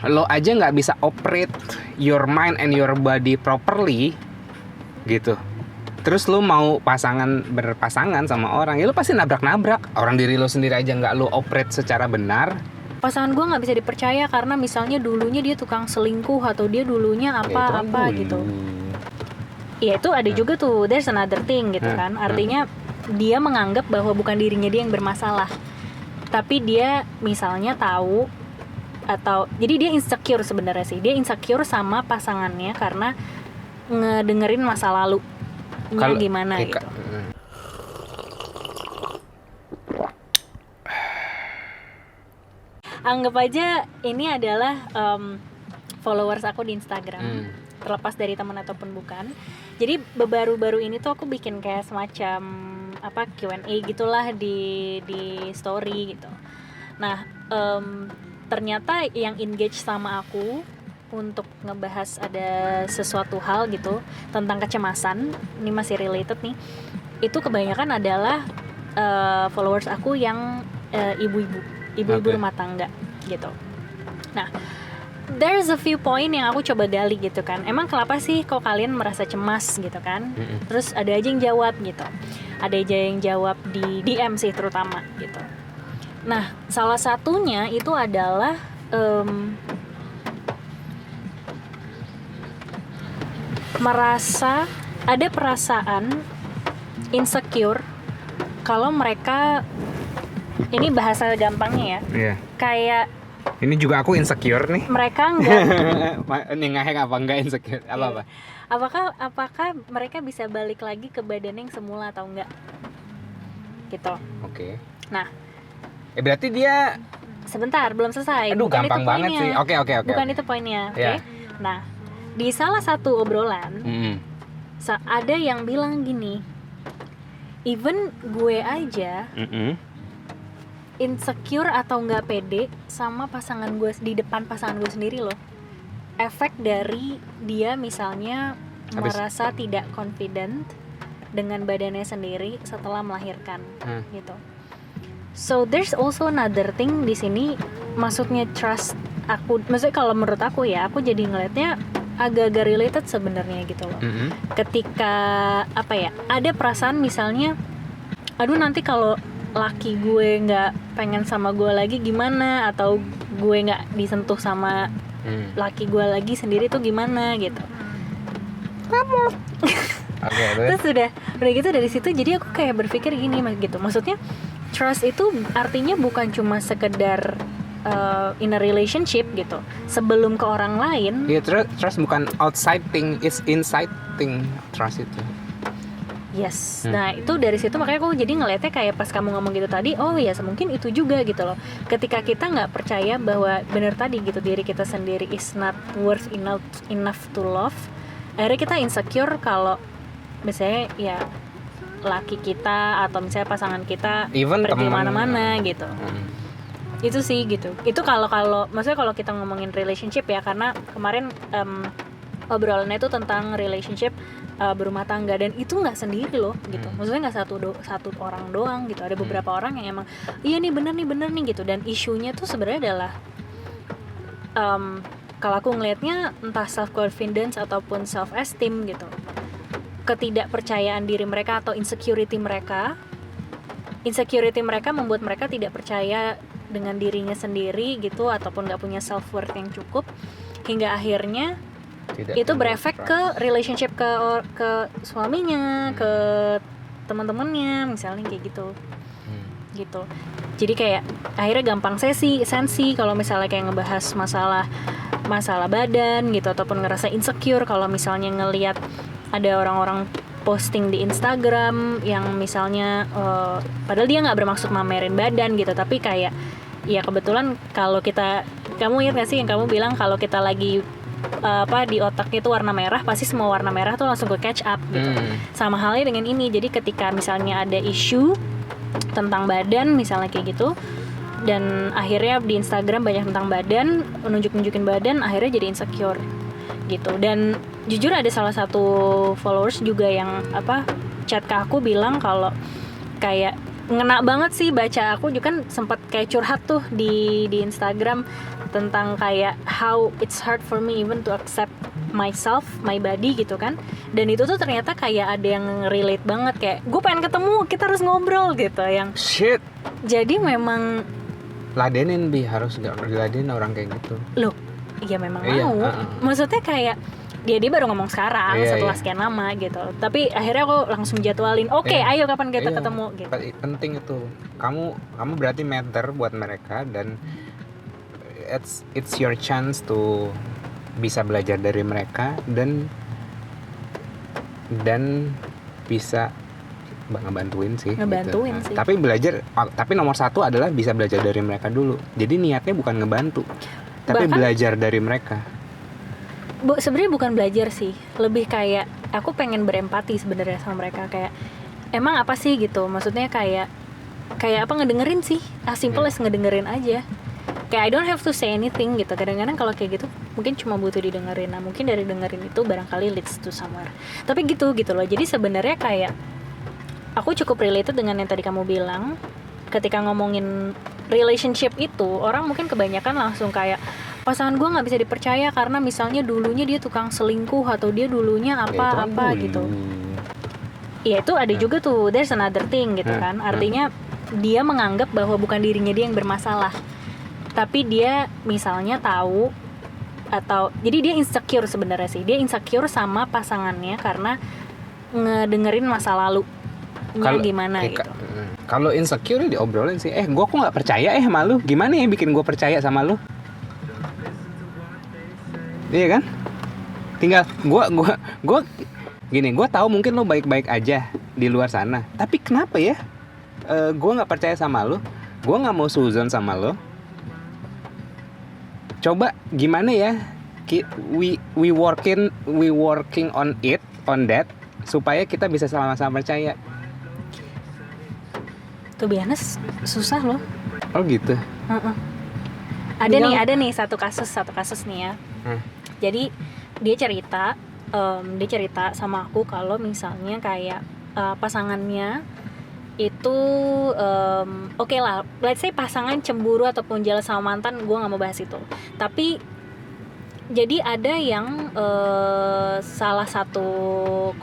lo aja nggak bisa operate your mind and your body properly gitu. Terus lo mau berpasangan sama orang, ya lo pasti nabrak-nabrak. Orang diri lo sendiri aja nggak lo operate secara benar. Pasangan gue nggak bisa dipercaya karena misalnya dulunya dia tukang selingkuh atau dia dulunya apa-apa gitu. Ya itu ada juga tuh, there's another thing gitu kan. Artinya dia menganggap bahwa bukan dirinya dia yang bermasalah, tapi dia misalnya tahu atau jadi dia insecure sebenarnya sih. Dia insecure sama pasangannya karena ngedengerin masa lalu gimana gitu. Anggap aja ini adalah followers aku di Instagram, terlepas dari teman ataupun bukan. Jadi baru-baru ini tuh aku bikin kayak semacam Q&A gitulah di story gitu. Nah ternyata yang engage sama aku untuk ngebahas ada sesuatu hal gitu tentang kecemasan, ini masih related nih, itu kebanyakan adalah followers aku yang ibu-ibu rumah tangga gitu. Nah, there's a few point yang aku coba gali gitu kan. Emang kenapa sih kok kalian merasa cemas gitu kan? Terus ada aja yang jawab gitu. Ada aja yang jawab di DM sih terutama gitu. Nah, salah satunya itu adalah merasa ada perasaan insecure kalau mereka, ini bahasa gampangnya ya. Iya. Kayak ini juga aku insecure nih. Mereka enggak ini ngehek apa enggak insecure? Apa? Apakah mereka bisa balik lagi ke badan yang semula atau enggak? Gitu. Oke. Nah, berarti dia sebentar, belum selesai. Aduh, bukan gampang itu banget sih. Oke. Bukan itu poinnya, oke? Yeah. Nah, di salah satu obrolan ada yang bilang gini, even gue aja insecure atau nggak pede sama pasangan gue di depan pasangan gue sendiri loh. Efek dari dia misalnya merasa tidak confident dengan badannya sendiri setelah melahirkan gitu. So there's also another thing di sini, maksudnya trust aku, maksudnya kalau menurut aku ya, aku jadi ngelihatnya agak-agak related sebenarnya gitu loh. Ketika ada perasaan misalnya, aduh nanti kalau laki gue nggak pengen sama gue lagi gimana, atau gue nggak disentuh sama laki gue lagi sendiri tuh gimana gitu. Kamu terus udah gitu dari situ, jadi aku kayak berpikir gini gitu, maksudnya trust itu artinya bukan cuma sekedar in a relationship gitu, sebelum ke orang lain. Trust bukan outside thing, it's inside thing, trust itu. Yes. Nah itu dari situ makanya aku jadi ngeliatnya kayak pas kamu ngomong gitu tadi, oh ya mungkin itu juga gitu loh. Ketika kita nggak percaya bahwa benar tadi gitu, diri kita sendiri is not worth enough to love, akhirnya kita insecure kalau misalnya ya laki kita atau misalnya pasangan kita pergi mana-mana gitu. Itu sih gitu. Itu kalau maksudnya kalau kita ngomongin relationship ya, karena kemarin obrolannya itu tentang relationship berumah tangga, dan itu nggak sendiri loh gitu. Maksudnya nggak satu orang doang gitu. Ada beberapa orang yang emang iya nih bener nih gitu, dan isunya tuh sebenarnya adalah kalau aku ngelihatnya entah self confidence ataupun self esteem gitu, ketidakpercayaan diri mereka atau insecurity mereka membuat mereka tidak percaya dengan dirinya sendiri gitu, ataupun nggak punya self worth yang cukup, hingga akhirnya itu berefek ke relationship, ke suaminya, ke teman-temannya misalnya kayak gitu. Gitu. Jadi kayak akhirnya gampang sensi kalau misalnya kayak ngebahas masalah badan gitu, ataupun ngerasa insecure kalau misalnya ngelihat ada orang-orang posting di Instagram yang misalnya padahal dia nggak bermaksud mamerin badan gitu, tapi kayak ya kebetulan kalau kamu ingat nggak sih yang kamu bilang kalau kita lagi di otaknya itu warna merah, pasti semua warna merah tuh langsung ke catch up gitu. Sama halnya dengan ini. Jadi ketika misalnya ada isu tentang badan misalnya kayak gitu, dan akhirnya di Instagram banyak tentang badan, nunjukin badan, akhirnya jadi insecure gitu. Dan jujur ada salah satu followers juga yang chat ke aku bilang kalau kayak ngena banget sih baca, aku juga kan sempat kayak curhat tuh di Instagram tentang kayak how it's hard for me even to accept myself, my body gitu kan. Dan itu tuh ternyata kayak ada yang relate banget, kayak gue pengen ketemu, kita harus ngobrol gitu yang Shit. jadi memang Ladenin harus gak diladenin orang kayak gitu. loh, iya memang Iya, mau. Maksudnya kayak dia baru ngomong sekarang setelah sekian lama gitu. Tapi akhirnya aku langsung jadwalin, oke, ayo kapan kita ketemu gitu. Penting itu. Kamu berarti matter buat mereka, dan it's your chance to bisa belajar dari mereka dan bisa ngebantuin sih. Ngebantuin gitu. sih. Tapi nomor satu adalah bisa belajar dari mereka dulu. Jadi niatnya bukan ngebantu, tapi belajar dari mereka. Sebenarnya bukan belajar sih, lebih kayak aku pengen berempati sebenarnya sama mereka, kayak emang apa sih gitu, maksudnya kayak apa, ngedengerin sih, as simple as ngedengerin aja, kayak I don't have to say anything gitu. Kadang-kadang kalau kayak gitu mungkin cuma butuh didengerin, nah mungkin dari dengerin itu barangkali leads to somewhere. Tapi gitu loh. Jadi sebenarnya kayak aku cukup related dengan yang tadi kamu bilang, ketika ngomongin relationship itu orang mungkin kebanyakan langsung kayak pasangan gue nggak bisa dipercaya karena misalnya dulunya dia tukang selingkuh atau dia dulunya apa gitu. Ya itu ada juga tuh, there's another thing gitu kan. Artinya dia menganggap bahwa bukan dirinya dia yang bermasalah, tapi dia misalnya tahu, atau jadi dia insecure sebenarnya sih. Dia insecure sama pasangannya karena ngedengerin masa lalu gimana gitu. Kalau insecure diobrolin sih. Gue kok nggak percaya sama lu. Gimana ya bikin gue percaya sama lu? Iya kan? Tinggal gue gini, gue tahu mungkin lo baik-baik aja di luar sana, tapi kenapa ya gue nggak percaya sama lo, gue nggak mau suzon sama lo. Coba gimana ya, we working on that supaya kita bisa sama-sama percaya. Tuh biasa susah loh. Oh gitu. Ada nih satu kasus nih ya. Jadi dia cerita sama aku kalau misalnya kayak pasangannya itu oke lah, let's say pasangan cemburu ataupun jalan sama mantan, gue nggak mau bahas itu. Tapi jadi ada yang salah satu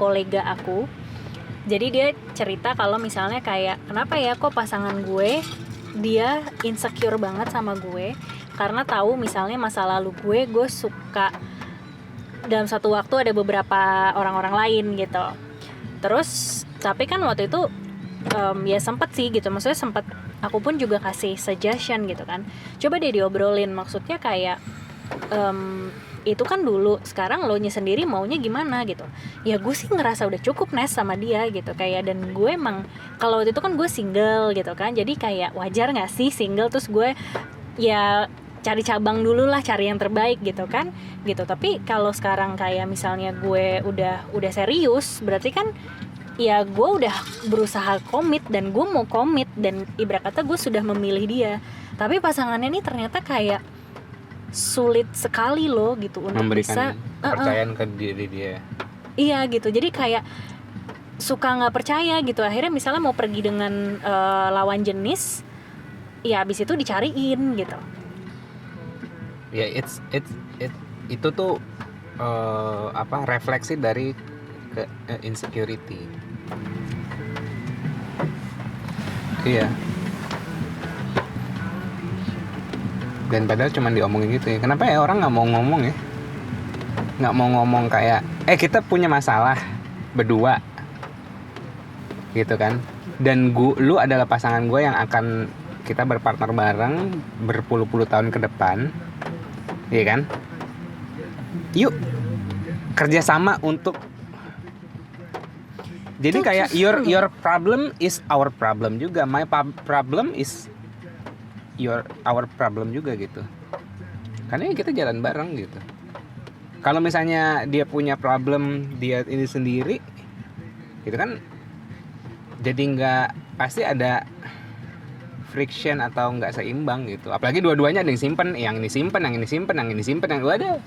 kolega aku, jadi dia cerita kalau misalnya kayak kenapa ya kok pasangan gue dia insecure banget sama gue karena tahu misalnya masa lalu gue suka dalam satu waktu ada beberapa orang-orang lain gitu. Terus tapi kan waktu itu ya sempet sih gitu, maksudnya sempet aku pun juga kasih suggestion gitu kan, coba deh diobrolin, maksudnya kayak itu kan dulu, sekarang lo nya sendiri maunya gimana gitu. Ya gue sih ngerasa udah cukup Nes sama dia gitu kayak, dan gue emang kalau waktu itu kan gue single gitu kan, jadi kayak wajar nggak sih single terus gue ya cari cabang dulu lah, cari yang terbaik gitu kan gitu. Tapi kalau sekarang kayak misalnya gue udah serius, berarti kan ya gue udah berusaha komit dan gue mau komit, dan ibarat kata gue sudah memilih dia. Tapi pasangannya ini ternyata kayak sulit sekali loh gitu untuk memberikan bisa kepercayaan ke diri dia. Iya gitu, jadi kayak suka nggak percaya gitu. Akhirnya misalnya mau pergi dengan lawan jenis, ya abis itu dicariin gitu. Ya itu tuh refleksi dari insecurity. Iya. Dan padahal cuma diomongin gitu ya. Kenapa ya orang nggak mau ngomong ya? Nggak mau ngomong kayak, kita punya masalah berdua, gitu kan? Dan lu adalah pasangan gue yang akan kita berpartner bareng berpuluh-puluh tahun ke depan, iya kan? Yuk kerjasama untuk. Jadi kayak your problem is our problem juga, my problem is our problem juga gitu. Karena kita jalan bareng gitu. Kalau misalnya dia punya problem dia ini sendiri, gitu kan, jadi nggak, pasti ada friction atau nggak seimbang gitu. Apalagi dua-duanya ada yang simpen, yang ini simpen, yang ini simpen, yang ini simpen, yang ada.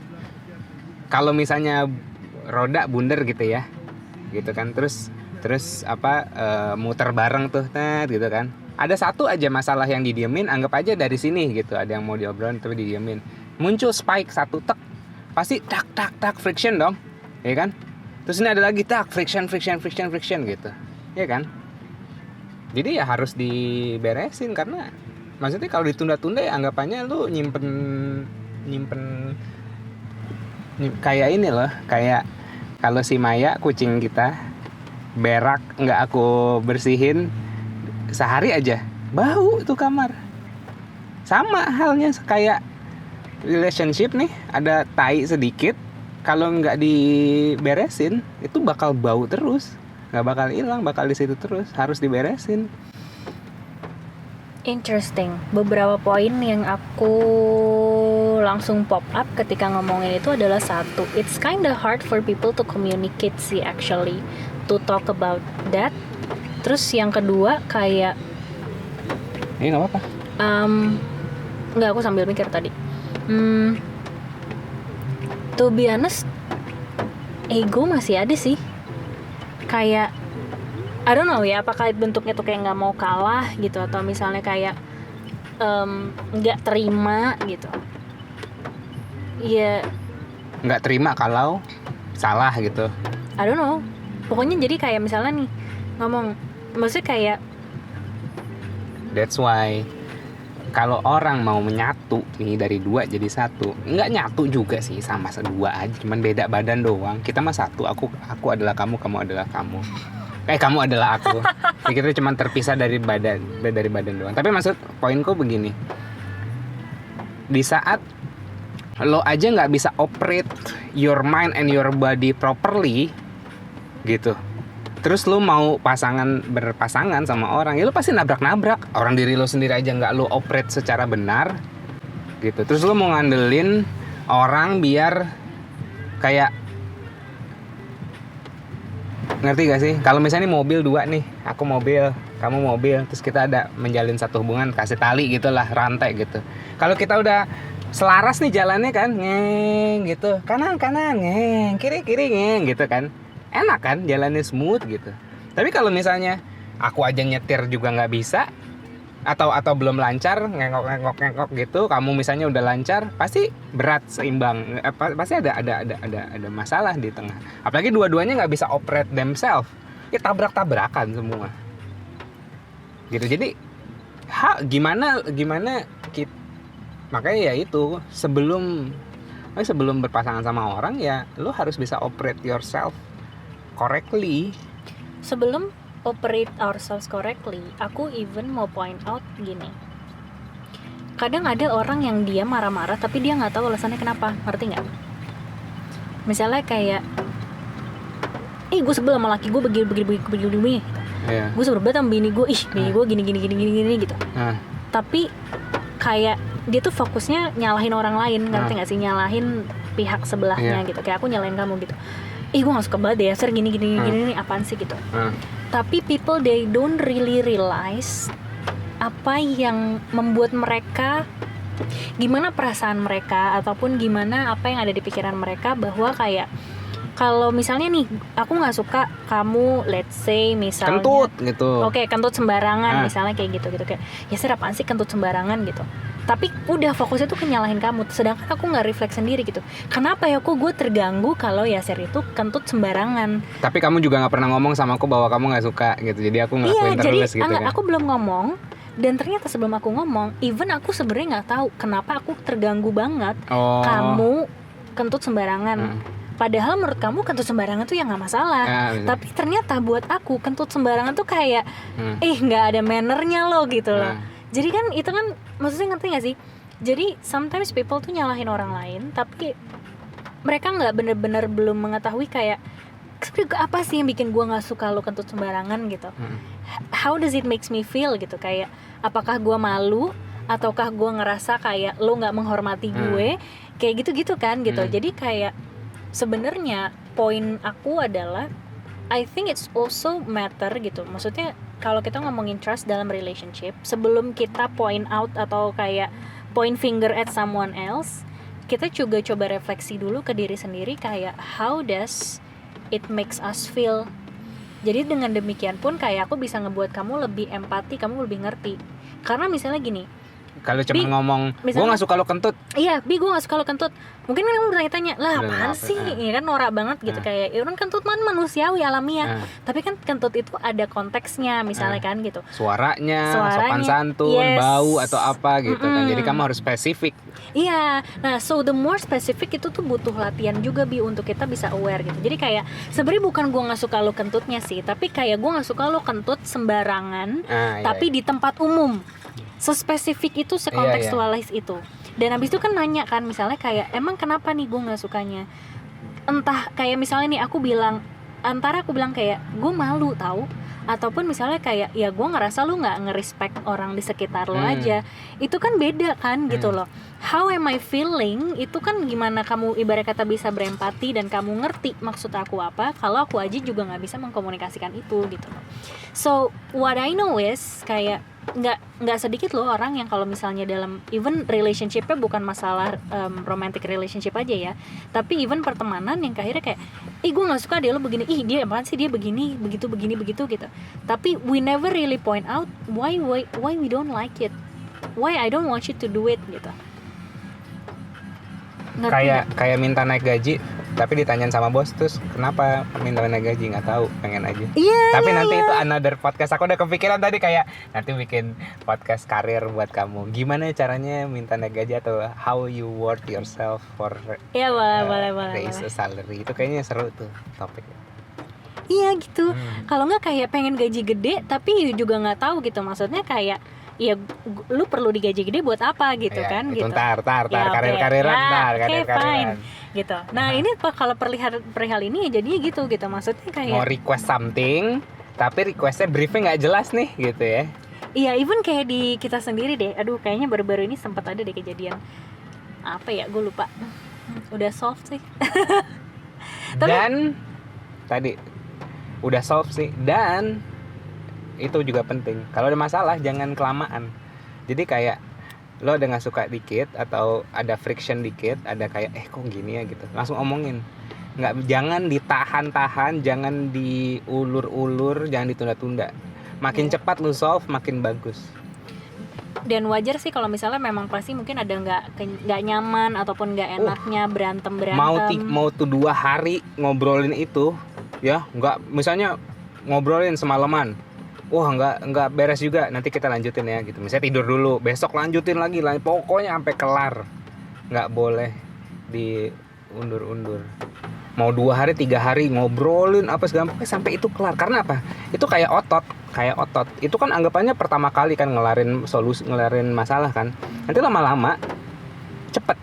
Kalau misalnya roda bundar gitu ya, gitu kan, terus muter bareng tuh, gitu kan. Ada satu aja masalah yang didiemin, anggap aja dari sini gitu. Ada yang mau diobrolin tapi didiemin. muncul spike satu tek, pasti tak tak tak friction dong, ya kan? Terus ini ada lagi tak friction gitu, ya kan? Jadi ya harus diberesin, karena maksudnya kalau ditunda-tunda ya anggapannya lu nyimpen kayak ini loh, kayak kalau si Maya kucing kita berak nggak aku bersihin sehari aja bau itu kamar. Sama halnya kayak relationship nih, ada tai sedikit kalau nggak diberesin itu bakal bau terus, nggak bakal hilang, bakal di situ terus, harus diberesin. Interesting. Beberapa poin yang aku langsung pop up ketika ngomongin itu adalah satu, it's kinda hard for people to communicate sih actually, to talk about that. Terus yang kedua kayak Ini nggak apa-apa. Nggak, aku sambil mikir tadi. To be honest, ego masih ada sih. Kayak I don't know ya, apakah bentuknya tuh kayak nggak mau kalah gitu, atau misalnya kayak nggak terima gitu. Iya. Nggak terima kalau salah gitu. I don't know. Pokoknya jadi kayak misalnya nih ngomong, maksudnya kayak That's why kalau orang mau menyatu nih dari dua jadi satu, nggak nyatu juga sih, sama dua aja, cuman beda badan doang. Kita mah satu, aku adalah kamu, kamu adalah kamu. Kamu adalah aku. Ya, kita cuma terpisah dari badan doang. Tapi maksud poinku begini, di saat lo aja nggak bisa operate your mind and your body properly gitu, terus lo mau berpasangan sama orang, ya lo pasti nabrak orang. Diri lo sendiri aja nggak lo operate secara benar gitu, terus lo mau ngandelin orang biar kayak, ngerti gak sih? Kalau misalnya mobil dua nih, aku mobil, kamu mobil, terus kita ada menjalin satu hubungan, kasih tali gitulah, rantai gitu. Kalau kita udah selaras nih jalannya kan, ngeng gitu, kanan ngeng, kiri ngeng gitu kan, enak kan, jalannya smooth gitu. Tapi kalau misalnya aku aja nyetir juga nggak bisa, atau belum lancar, ngengok gitu, kamu misalnya udah lancar, pasti berat seimbang, pasti ada masalah di tengah. Apalagi dua-duanya nggak bisa operate themselves, ya tabrakan semua gitu. Jadi gimana kita, makanya ya itu, sebelum berpasangan sama orang ya lo harus bisa operate yourself correctly. sebelum operate ourselves correctly, aku even mau point out gini. Kadang ada orang yang dia marah-marah tapi dia nggak tahu alasannya kenapa, ngerti nggak? Misalnya kayak, gue sebel sama laki gue begini. Yeah. Gue sebel banget sama bini gue, bini gue gini gitu. Tapi kayak dia tuh fokusnya nyalahin orang lain, ngerti nggak sih? Nyalahin pihak sebelahnya gitu. Kayak aku nyalahin kamu gitu. Gue nggak suka banget ya, gini apaan sih gitu. Tapi people, they don't really realize apa yang membuat mereka, gimana perasaan mereka, ataupun gimana apa yang ada di pikiran mereka, bahwa kayak kalau misalnya nih aku nggak suka kamu, let's say misalnya kentut gitu. Oke, kentut sembarangan misalnya kayak gitu kayak ya apaan sih kentut sembarangan gitu. Tapi udah fokusnya tuh nyalahin kamu, sedangkan aku nggak refleks sendiri gitu. Kenapa ya kok gue terganggu kalau Yasir itu kentut sembarangan? Tapi kamu juga nggak pernah ngomong sama aku bahwa kamu nggak suka gitu. Jadi aku ngelakuin terus gitu kan. Aku belum ngomong, dan ternyata sebelum aku ngomong, even aku sebenarnya nggak tahu kenapa aku terganggu banget kamu kentut sembarangan. Padahal menurut kamu kentut sembarangan tuh ya nggak masalah. Tapi ternyata buat aku kentut sembarangan tuh kayak nggak ada mannernya loh gitu loh. Jadi kan itu kan, maksudnya ngerti gak sih? Jadi sometimes people tuh nyalahin orang lain, tapi mereka nggak bener-bener belum mengetahui kayak sebenarnya apa sih yang bikin gue nggak suka lo kentut sembarangan gitu. How does it makes me feel gitu, kayak apakah gue malu ataukah gue ngerasa kayak lo nggak menghormati gue, kayak gitu kan gitu. Jadi kayak sebenarnya poin aku adalah I think it's also matter gitu. Maksudnya kalau kita ngomongin trust dalam relationship, sebelum kita point out atau kayak point finger at someone else, kita juga coba refleksi dulu ke diri sendiri, kayak how does it makes us feel. Jadi dengan demikian pun kayak aku bisa ngebuat kamu lebih empati, kamu lebih ngerti. Karena misalnya gini, Kalau cuma Bi, ngomong gue misalnya- nggak suka lo kentut, Iya, Bi gue gak suka lo kentut. Mungkin kan kamu bertanya-tanya, lah Udah apaan apa? sih? Ya kan norak banget gitu. Kayak ya orang kentut man manusiawi alamiah. Tapi kan kentut itu ada konteksnya misalnya kan gitu. suaranya, sopan Suaranya, santun, yes. bau atau apa gitu kan. Mm-mm. Jadi kamu harus spesifik. Iya, nah so the more specific itu tuh butuh latihan juga Bi untuk kita bisa aware gitu. Jadi kayak sebenarnya bukan gue nggak suka lo kentutnya sih, tapi kayak gue nggak suka lo kentut sembarangan, Iya, tapi di tempat umum. Sespesifik itu, sekontekstualis itu. Dan habis itu kan nanya kan misalnya kayak emang kenapa nih gue nggak sukanya? Entah kayak misalnya nih aku bilang, antara aku bilang kayak gue malu tahu, ataupun misalnya kayak ya gue ngerasa lu nggak ngerespect orang di sekitar lo aja, itu kan beda kan gitu loh. How am I feeling itu kan gimana kamu ibarat kata bisa berempati dan kamu ngerti maksud aku apa, kalau aku aja juga nggak bisa mengkomunikasikan itu gitu loh. So what I know is kayak nggak sedikit loh orang yang kalau misalnya dalam even relationship-nya bukan masalah romantic relationship aja ya, tapi even pertemanan yang akhirnya kayak gue nggak suka dia lo begini, dia apaan sih dia begini begitu gitu, tapi we never really point out why we don't like it, why I don't want you to do it gitu. Ngerti Kayak minta naik gaji, tapi ditanyain sama bos, terus kenapa minta naik gaji, nggak tahu, pengen aja. Iya. Tapi nanti itu another podcast. Aku udah kepikiran tadi kayak nanti bikin podcast karir buat kamu. Gimana caranya minta naik gaji atau how you worth yourself for Iya boleh. raise a salary. Itu kayaknya seru tuh topik. Iya gitu. Kalau nggak kayak pengen gaji gede tapi juga nggak tahu gitu, maksudnya kayak ya lu perlu digaji gede buat apa gitu Ya, kan itu gitu. Ntar Ya, oke. karir-kariran, Ya, oke, karir-kariran. fine. Gitu. Nah, ini kalau perihal ini ya jadinya gitu maksudnya Mau kayak request something, tapi requestnya briefnya nggak jelas nih gitu ya. iya, even kayak di kita sendiri deh. Aduh, kayaknya baru-baru ini sempat ada deh kejadian apa ya, gue lupa. Udah solve sih. Dan tadi udah solve sih, dan itu juga penting. Kalau ada masalah jangan kelamaan. Jadi kayak lo udah nggak suka dikit atau ada friction dikit, ada kayak kok gini ya gitu, langsung omongin. Jangan ditahan-tahan, jangan diulur-ulur, jangan ditunda-tunda. Makin cepat lo solve makin bagus. Dan wajar sih kalau misalnya memang pasti mungkin ada nggak nyaman ataupun nggak enaknya berantem. Mau tuh 2 hari ngobrolin itu ya, nggak misalnya ngobrolin semalaman, wah nggak beres juga, nanti kita lanjutin ya gitu. Misalnya tidur dulu, besok lanjutin lagi, pokoknya sampai kelar, nggak boleh diundur-undur. Mau 2 hari 3 hari ngobrolin apa segala macam sampai itu kelar. Karena apa? Itu kayak otot. Itu kan anggapannya pertama kali kan ngelarin masalah kan. Nanti lama-lama cepet.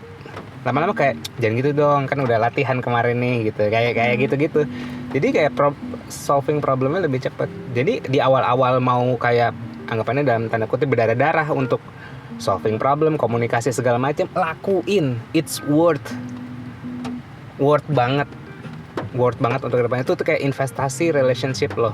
Lama-lama kayak jangan gitu dong, kan udah latihan kemarin nih gitu. Kayak gitu-gitu. Jadi kayak solving problemnya lebih cepet. Jadi di awal-awal mau kayak anggapannya dalam tanda kutip berdarah-darah untuk solving problem, komunikasi segala macam, lakuin. It's worth banget untuk kedepannya. Itu tuh kayak investasi relationship loh.